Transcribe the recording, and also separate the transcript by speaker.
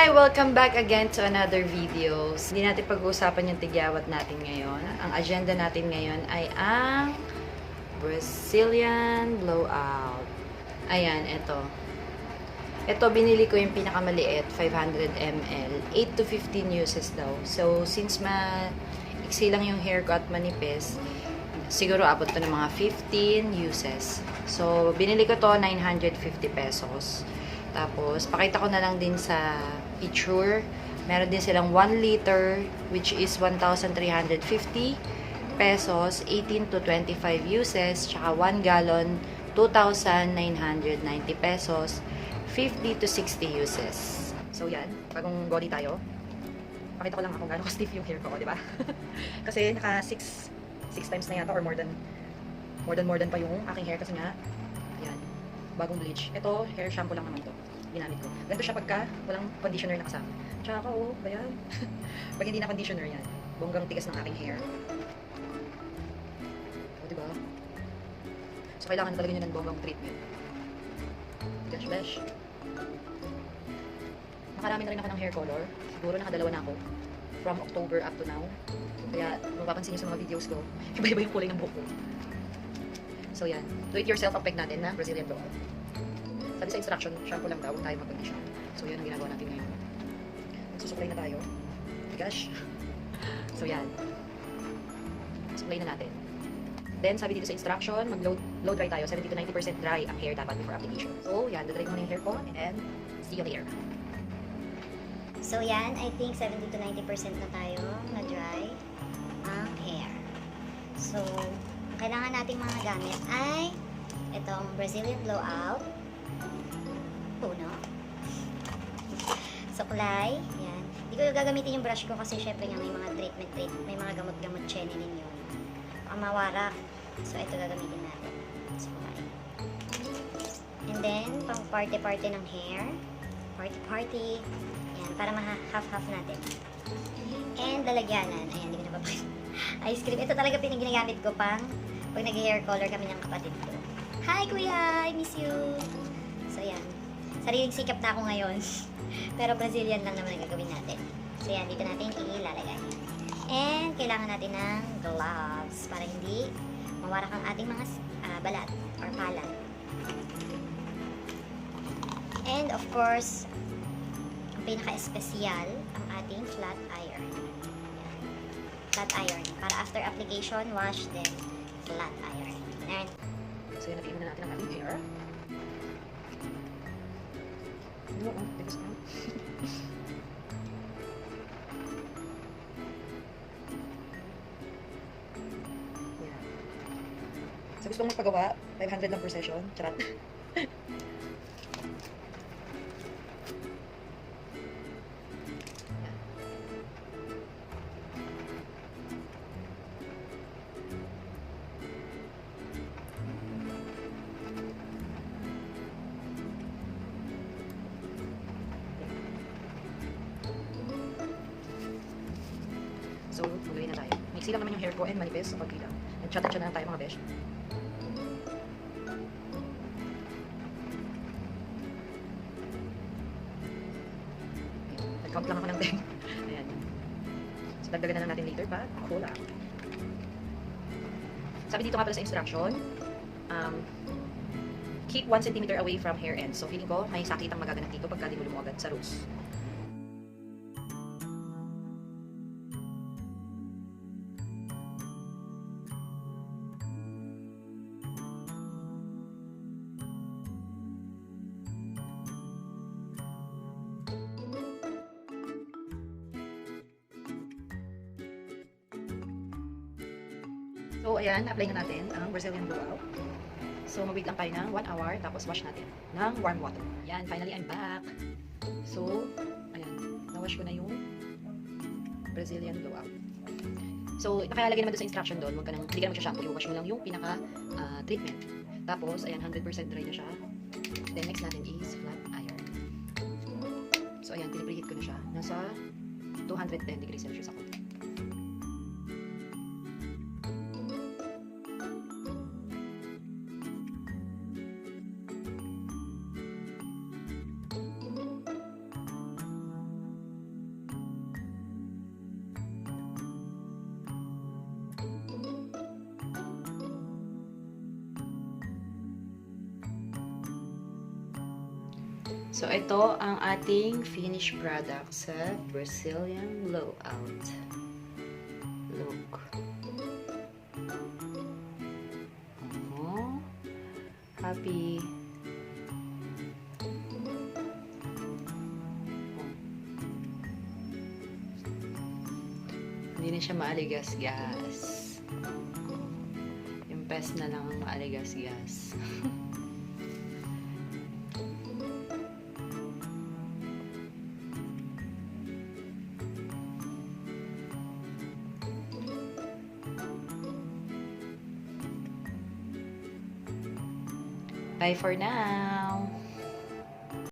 Speaker 1: Hi! Welcome back again to another video. Hindi natin pag-uusapan yung tigyawat natin ngayon. Ang agenda natin ngayon ay ang Brazilian Blowout. Ayan, ito. Ito, binili ko yung pinakamaliit, 500 ml. 8 to 15 uses daw. So, since iksi lang yung hair ko at manipis, siguro abot to ng mga 15 uses. So, binili ko to 950 pesos. Tapos, pakita ko na lang din sa picture. Meron din silang 1 liter, which is 1,350 pesos, 18 to 25 uses, tsaka 1 gallon, 2,990 pesos, 50 to 60 uses. So, yan. Bagong body tayo. Pakita ko lang kung gaano stiff yung hair ko, di ba? Kasi, naka 6 times na yata, or more than pa yung aking hair. Kasi nga, yan. Bagong bleach. Ito, hair shampoo lang naman to. Ginamit ko. Ganito siya pagka walang conditioner na kasama. Tsaka ayan. Pag hindi na conditioner yan, bonggang tigas ng aking hair. O, diba? So, kailangan na talaga nyo ng bonggang treatment. Gosh, besh. Nakarami na rin ako ng hair color. Siguro nakadalawa na ako. From October up to now. Kaya, mapapansin nyo sa mga videos ko, iba-iba yung kulay ng buhok ko. So, yan. Do it yourself ang peg natin na Brazilian Blowout. Sabi sa instruction, shampoo lang daw, huwag tayo mag-condition. So, yan ang ginagawa natin ngayon. Nagsusupply na tayo. Gosh. So, yan. Supply na natin. Then, sabi dito sa instruction, mag-low dry tayo. 70 to 90% dry ang hair dapat before application. So, yan. Dadry ko muna yung hair ko and see you later.
Speaker 2: So, yan. I think 70 to 90% na tayo na dry ang hair. So, ang kailangan nating mga gamit ay itong Brazilian Blowout, puno, suklay, yan. Hindi ko gagamitin yung brush ko kasi syempre nga may mga treatment, may mga gamot-gamot chenilin yun. Baka mawarak. So, ito gagamitin natin. Suklay. And then, pang party-party ng hair. Party-party. Yan, para ma-half-half natin. And lalagyanan. Ayan, hindi ko napapakita. Ice cream. Ito talaga pinaginagamit ko pang pag nag-hair color kami ng kapatid ko. Hi, Kuya! I miss you! So, yan. Sariling sikap na ako ngayon. Pero Brazilian lang naman ang gagawin natin. So, yan. Dito natin ilalagay. And, kailangan natin ng gloves para hindi mawarak ang ating mga balat or palad. And, of course, ang pinaka-espesyal, ang ating flat iron. Yan. Flat iron. Para after application, wash, then flat iron. And,
Speaker 1: so, yan. Natiin na natin ang ating hair. Oo, tigas na. Yeah. Sa gusto mong magpagawa, 500 lang per session. Charot. So, magawin na tayo. Mixi lang naman yung hair ko and manipis sa pagkilang. Nag-chat-chat na lang tayo mga besh. Nag-count lang ako ng 10. Ayan. So, dagdagan na lang natin later pa. Ako lang. Sabi dito nga pala sa instruction, keep 1 cm away from hair end. So, feeling ko, may sakit ang magaganap dito pagka di mo lumuagad sa roots. So, ayan, apply na natin ang Brazilian Blowout. So, mag-wait lang tayo ng 1 hour, tapos wash natin ng warm water. Yan, finally, I'm back. So, ayan, na-wash ko na yung Brazilian Blowout. So, nakalagay naman doon sa instruction doon, hindi ka na magsha-shampoo, i-wash mo lang yung pinaka-treatment. Tapos, ayan, 100% dry na siya. Then, next natin is flat iron. So, ayan, pinipreheat ko na siya. Nasa 210 degrees Celsius ako. So, ito ang ating finished product sa Brazilian Blowout. Look. Oh, happy. Hindi na siya maaligas-gas. Yung pest na lang ang maaligas-gas. Bye for now!